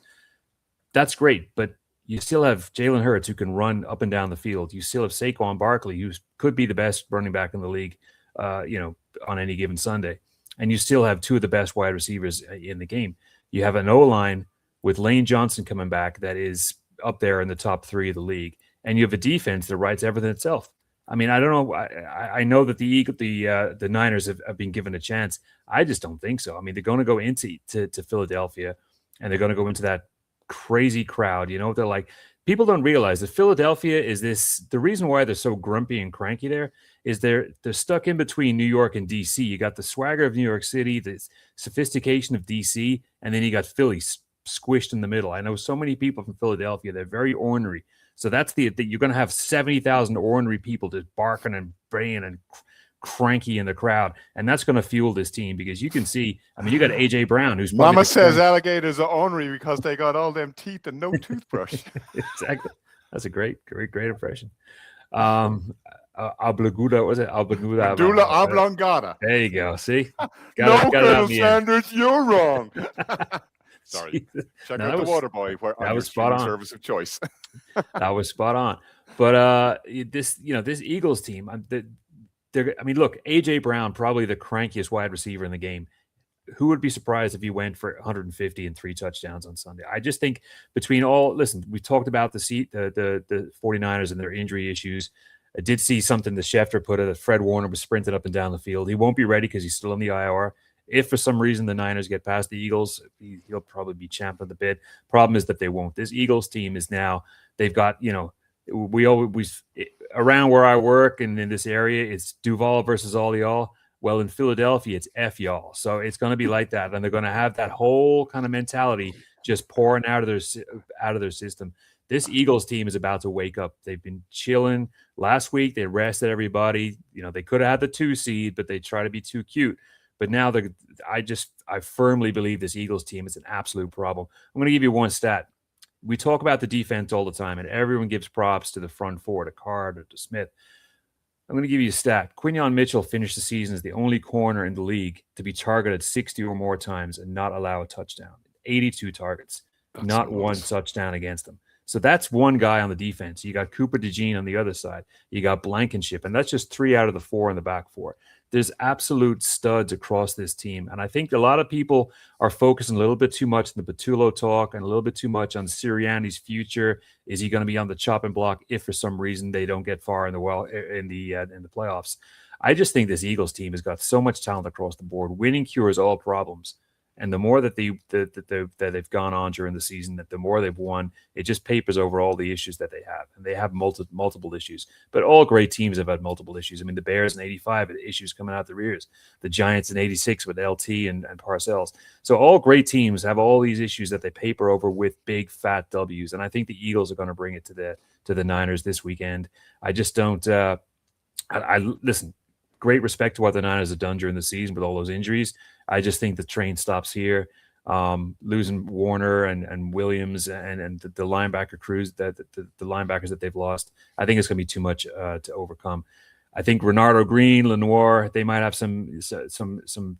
That's great, but you still have Jalen Hurts who can run up and down the field. You still have Saquon Barkley, who could be the best running back in the league, on any given Sunday. And you still have two of the best wide receivers in the game. You have an O-line with Lane Johnson coming back that is up there in the top 3 of the league. And you have a defense that writes everything itself. I mean, I don't know. I know that the Niners have been given a chance. I just don't think so. I mean, they're going to go into Philadelphia, and they're going to go into that crazy crowd. They're like, people don't realize that Philadelphia is the reason why they're so grumpy and cranky there is they're stuck in between New York and DC. You got the swagger of New York City, the sophistication of DC, and then you got Philly squished in the middle. I know so many people from Philadelphia, they're very ornery. So that's you're going to have 70,000 ornery people just barking and braying and cranky in the crowd, and that's going to fuel this team because you can see. I mean, you got AJ Brown, who's Mama says alligators are ornery because they got all them teeth and no toothbrush. Exactly, that's a great impression. Ablaguda, was it Ablaguda? Medulla oblongata. There you go. See, no, Colonel Sanders, you're wrong. Sorry, check out the Waterboy. That was spot on. Service of choice. That was spot on. But this Eagles team, look, AJ Brown, probably the crankiest wide receiver in the game. Who would be surprised if he went for 150 and 3 touchdowns on Sunday? I just think we talked about the 49ers and their injury issues. I did see something the Schefter put that Fred Warner was sprinting up and down the field. He won't be ready because he's still in the IR. If for some reason the Niners get past the Eagles, he'll probably be champ of the bid. Problem is that they won't. This Eagles team is now, they've got, we always, around where I work and in this area, it's Duval versus all y'all. Well, in Philadelphia, it's F y'all. So it's going to be like that. And they're going to have that whole kind of mentality just pouring out of their system. This Eagles team is about to wake up. They've been chilling. Last week, they rested everybody. They could have had the 2 seed, but they try to be too cute. But now I firmly believe this Eagles team is an absolute problem. I'm going to give you one stat. We talk about the defense all the time, and everyone gives props to the front four, to Card or to Smith. I'm going to give you a stat. Quinyon Mitchell finished the season as the only corner in the league to be targeted 60 or more times and not allow a touchdown. 82 targets, not one touchdown against them. So that's one guy on the defense. You got Cooper DeJean on the other side. You got Blankenship, and that's just 3 out of the 4 in the back 4. There's absolute studs across this team. And I think a lot of people are focusing a little bit too much on the Patullo talk and a little bit too much on Sirianni's future. Is he going to be on the chopping block if for some reason they don't get far in the playoffs? I just think this Eagles team has got so much talent across the board. Winning cures all problems. And the more that they've gone on during the season, that the more they've won, it just papers over all the issues that they have. And they have multiple issues. But all great teams have had multiple issues. I mean, the Bears in 85 had issues coming out their ears. The Giants in 86 with LT and Parcells. So all great teams have all these issues that they paper over with big, fat W's. And I think the Eagles are going to bring it to the Niners this weekend. I just don't listen, great respect to what the Niners have done during the season with all those injuries. I just think the train stops here. Losing Warner and Williams and the linebacker crews, the linebackers that they've lost, I think it's going to be too much to overcome. I think Renardo Green, Lenoir, they might have some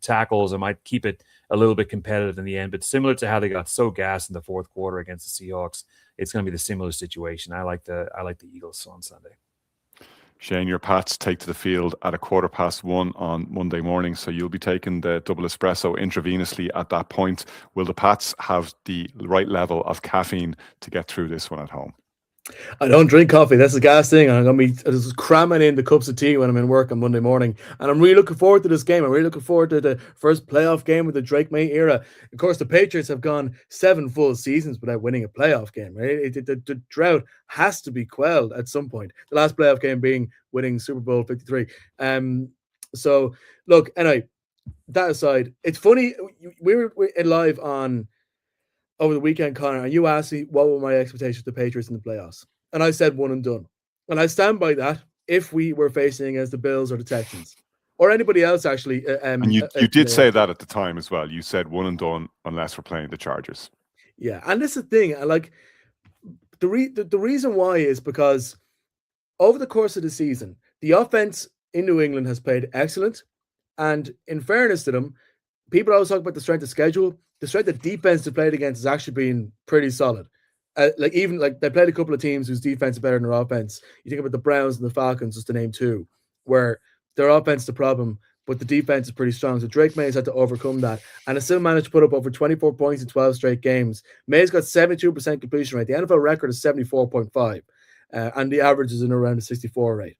tackles and might keep it a little bit competitive in the end. But similar to how they got so gassed in the fourth quarter against the Seahawks, it's going to be the similar situation. I like the Eagles on Sunday. Shane, your Pats take to the field at 1:15 on Monday morning, so you'll be taking the double espresso intravenously at that point. Will the Pats have the right level of caffeine to get through this one at home? I don't drink coffee. That's the gas thing. I'm going to be just cramming in the cups of tea when I'm in work on Monday morning. And I'm really looking forward to this game. I'm really looking forward to the first playoff game of the Drake May era. Of course, the Patriots have gone 7 full seasons without winning a playoff game. Right? The drought has to be quelled at some point. The last playoff game being winning Super Bowl 53. So, look, anyway, that aside, it's funny. We were live on over the weekend, Connor, and you asked me what were my expectations of the Patriots in the playoffs. And I said 1 and done. And I stand by that if we were facing as the Bills or the Texans. Or anybody else, actually. And you did say that at the time as well. You said 1 and done unless we're playing the Chargers. Yeah, and this is the thing. I like the reason why is because over the course of the season, the offense in New England has played excellent. And in fairness to them, people always talk about the strength of schedule. The strength of defense they played against has actually been pretty solid. Even they played a couple of teams whose defense is better than their offense. You think about the Browns and the Falcons, just to name two, where their offense is the problem, but the defense is pretty strong. So Drake May has had to overcome that, and has still managed to put up over 24 points in 12 straight games. May's got 72% completion rate. The NFL record is 74.5, and the average is in around a 64 rate.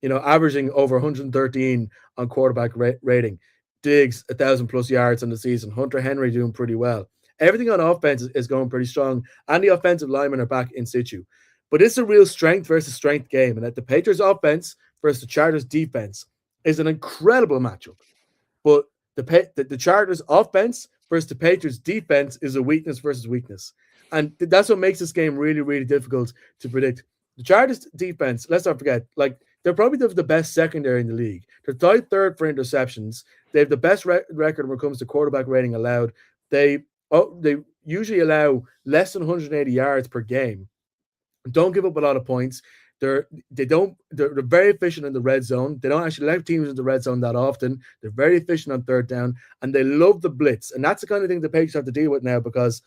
Averaging over 113 on quarterback rating. Diggs 1,000+ yards on the season. Hunter Henry doing pretty well. Everything on offense is going pretty strong, and the offensive linemen are back in situ. But it's a real strength versus strength game, and that the Patriots offense versus the Chargers defense is an incredible matchup. But the Chargers offense versus the Patriots defense is a weakness versus weakness, and that's what makes this game really, really difficult to predict. The Chargers defense, let's not forget, they're probably the best secondary in the league. They're tied third for interceptions. They have the best record when it comes to quarterback rating allowed. They usually allow less than 180 yards per game. Don't give up a lot of points. They're very efficient in the red zone. They don't actually let teams in the red zone that often. They're very efficient on third down, and they love the blitz. And that's the kind of thing the Patriots have to deal with now because,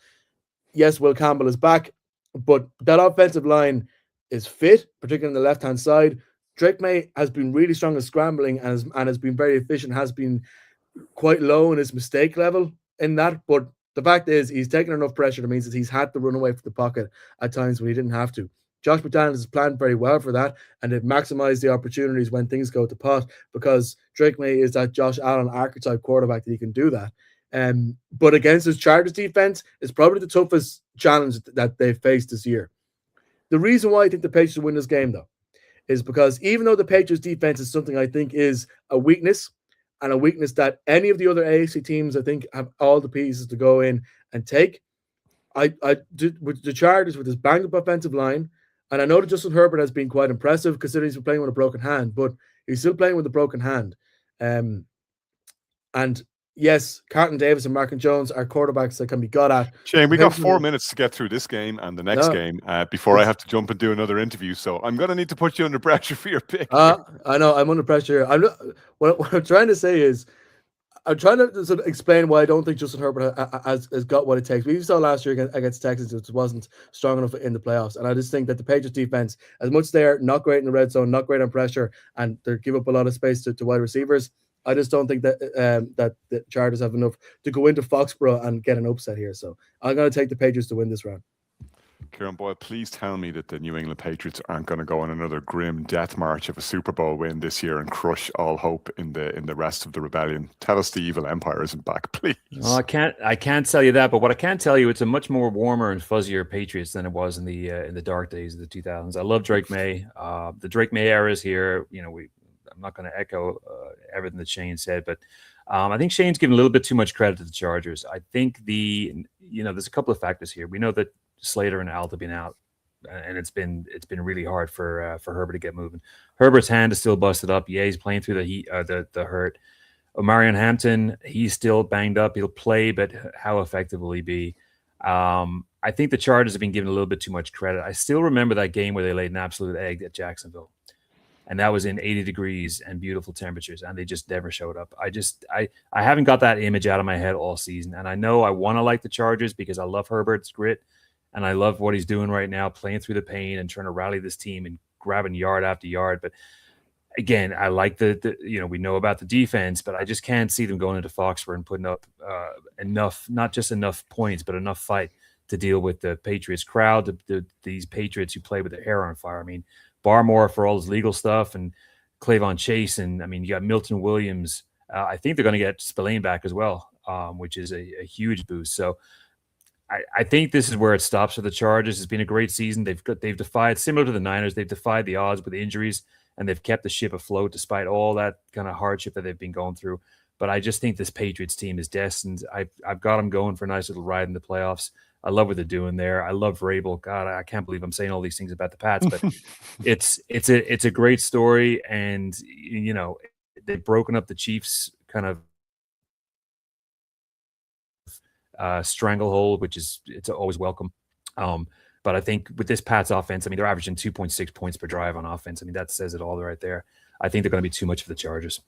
yes, Will Campbell is back, but that offensive line is fit, particularly on the left-hand side. Drake May has been really strong at scrambling and has been very efficient, has been quite low in his mistake level in that. But the fact is he's taken enough pressure that means that he's had to run away from the pocket at times when he didn't have to. Josh McDaniels has planned very well for that, and they've maximized the opportunities when things go to pot because Drake May is that Josh Allen archetype quarterback that he can do that. But against his Chargers defense, it's probably the toughest challenge that they've faced this year. The reason why I think the Patriots will win this game, though, is because even though the Patriots defense is something I think is a weakness, and a weakness that any of the other AFC teams I think have all the pieces to go in and take, with the Chargers with his banged up offensive line, and I know that Justin Herbert has been quite impressive considering he's been playing with a broken hand, but he's still playing with a broken hand. And yes, Carlton Davis and Marcus Jones are quarterbacks that can be got at. Shane, we got 4 minutes to get through this game and the next game before I have to jump and do another interview. So I'm going to need to put you under pressure for your pick. I know I'm under pressure. What I'm trying to say is, I'm trying to sort of explain why I don't think Justin Herbert has got what it takes. We saw last year against Texas, it wasn't strong enough in the playoffs. And I just think that the Patriots defense, as much as they're not great in the red zone, not great on pressure, and they give up a lot of space to wide receivers, I just don't think that that the Chargers have enough to go into Foxborough and get an upset here. So I'm going to take the Patriots to win this round. Kieran Boyle, please tell me that the New England Patriots aren't going to go on another grim death march of a Super Bowl win this year and crush all hope in the rest of the rebellion. Tell us the evil empire isn't back, please. Well, I can't tell you that, but what I can tell you, it's a much more warmer and fuzzier Patriots than it was in the dark days of the 2000s. I love Drake May. The Drake May era is here. I'm not going to echo everything that Shane said, but I think Shane's giving a little bit too much credit to the Chargers. I think there's a couple of factors here. We know that Slater and Alt have been out, and it's been really hard for Herbert to get moving. Herbert's hand is still busted up. Yeah, he's playing through the hurt. Omarion Hampton, he's still banged up. He'll play, but how effective will he be? I think the Chargers have been given a little bit too much credit. I still remember that game where they laid an absolute egg at Jacksonville, and that was in 80 degrees and beautiful temperatures, and they just never showed up. I haven't got that image out of my head all season, and I know I want to like the Chargers because I love Herbert's grit, and I love what he's doing right now, playing through the pain and trying to rally this team and grabbing yard after yard. But again, I like we know about the defense, but I just can't see them going into Foxborough and putting up enough, not just enough points, but enough fight to deal with the Patriots crowd, these Patriots who play with their hair on fire. I mean, Barmore for all his legal stuff, and Clavon Chase, and I mean, you got Milton Williams. I think they're going to get Spillane back as well, which is a huge boost. So I think this is where it stops for the Chargers. It's been a great season. They've defied, similar to the Niners, they've defied the odds with injuries, and they've kept the ship afloat despite all that kind of hardship that they've been going through. But I just think this Patriots team is destined. I've got them going for a nice little ride in the playoffs. I love what they're doing there. I love Vrabel. God, I can't believe I'm saying all these things about the Pats, but it's a great story. And they've broken up the Chiefs kind of stranglehold, which it's always welcome. But I think with this Pats offense, I mean, they're averaging 2.6 points per drive on offense. I mean, that says it all right there. I think they're going to be too much for the Chargers.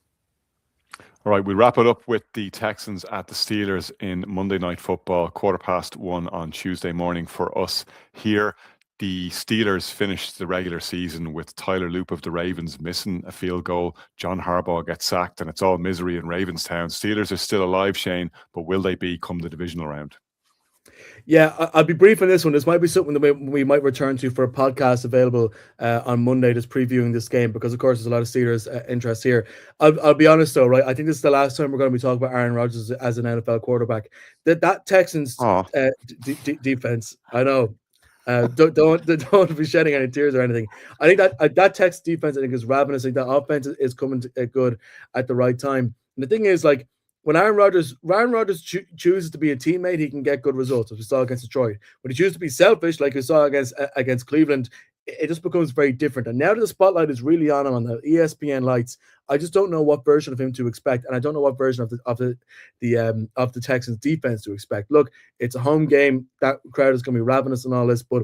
All right, we wrap it up with the Texans at the Steelers in Monday Night Football, 1:15 on Tuesday morning for us here. The Steelers finished the regular season with Tyler Loop of the Ravens missing a field goal. John Harbaugh gets sacked, and it's all misery in Ravenstown. Steelers are still alive, Shane, but will they be come the divisional round? Yeah, I'll be brief on this one. This might be something that we might return to for a podcast available on Monday, just previewing this game, because, of course, there's a lot of Steelers interest here. I'll be honest, though, right? I think this is the last time we're going to be talking about Aaron Rodgers as an NFL quarterback. That Texans defense, I know. Don't be shedding any tears or anything. I think that Texans defense, I think, is ravenous. I think that offense is coming good at the right time. And the thing is, like, when Aaron Rodgers chooses to be a teammate, he can get good results, as we saw against Detroit. When he chooses to be selfish, like we saw against Cleveland, it just becomes very different. And now that the spotlight is really on him on the ESPN lights, I just don't know what version of him to expect, and I don't know what version of the Texans defense to expect. Look, it's a home game. That crowd is going to be ravenous and all this, but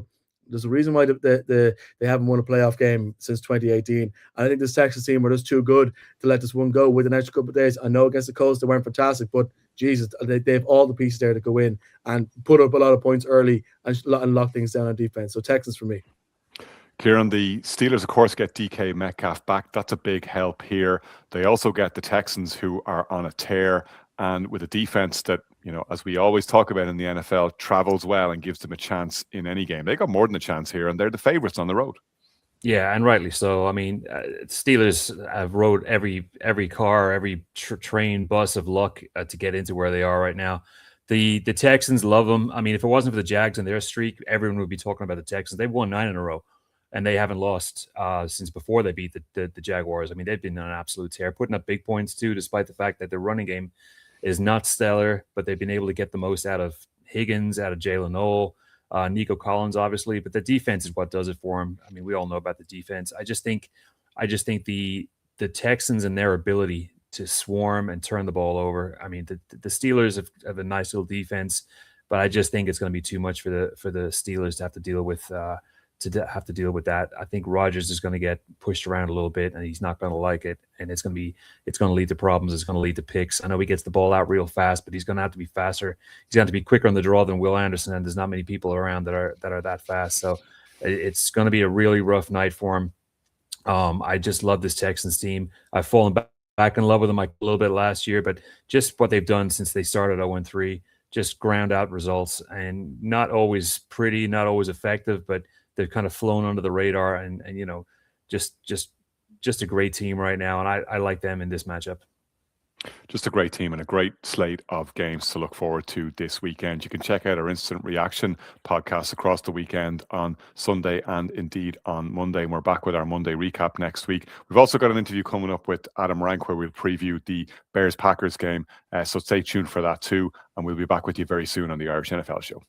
there's a reason why they haven't won a playoff game since 2018. And I think this Texas team were just too good to let this one go with an extra couple of days. I know against the Colts they weren't fantastic, but Jesus, they have all the pieces there to go in and put up a lot of points early and lock things down on defense. So Texans for me. Kieran, the Steelers, of course, get DK Metcalf back. That's a big help here. They also get the Texans, who are on a tear, and with a defense that, you know, as we always talk about in the NFL, travels well and gives them a chance in any game. They got more than a chance here, and they're the favorites on the road. Yeah, and rightly so. I mean, Steelers have rode every car, every train, bus of luck to get into where they are right now. The Texans love them. I mean, if it wasn't for the Jags and their streak, everyone would be talking about the Texans. They've won 9 in a row, and they haven't lost since before they beat the Jaguars. I mean, they've been on an absolute tear, putting up big points too, despite the fact that their running game is not stellar, but they've been able to get the most out of Higgins, out of Jalen Noel, Nico Collins, obviously, but the defense is what does it for him. I mean, we all know about the defense. I just think the Texans and their ability to swarm and turn the ball over. I mean, the Steelers have a nice little defense, but I just think it's going to be too much for the Steelers to have to deal with that. I think Rodgers is going to get pushed around a little bit, and he's not going to like it, and it's going to lead to problems. It's going to lead to picks. I know he gets the ball out real fast, but he's going to have to be faster. He's going to have to be quicker on the draw than Will Anderson, and there's not many people around that are that fast. So it's going to be a really rough night for him. I just love this Texans team. I've fallen back in love with them a little bit last year, but just what they've done since they started 0-3, just ground out results, and not always pretty, not always effective, but they've kind of flown under the radar, and you know, just a great team right now, and I like them in this matchup. Just a great team and a great slate of games to look forward to this weekend. You can check out our instant reaction podcast across the weekend on Sunday and indeed on Monday. And we're back with our Monday recap next week. We've also got an interview coming up with Adam Rank where we'll preview the Bears-Packers game. So stay tuned for that too. And we'll be back with you very soon on the Irish NFL Show.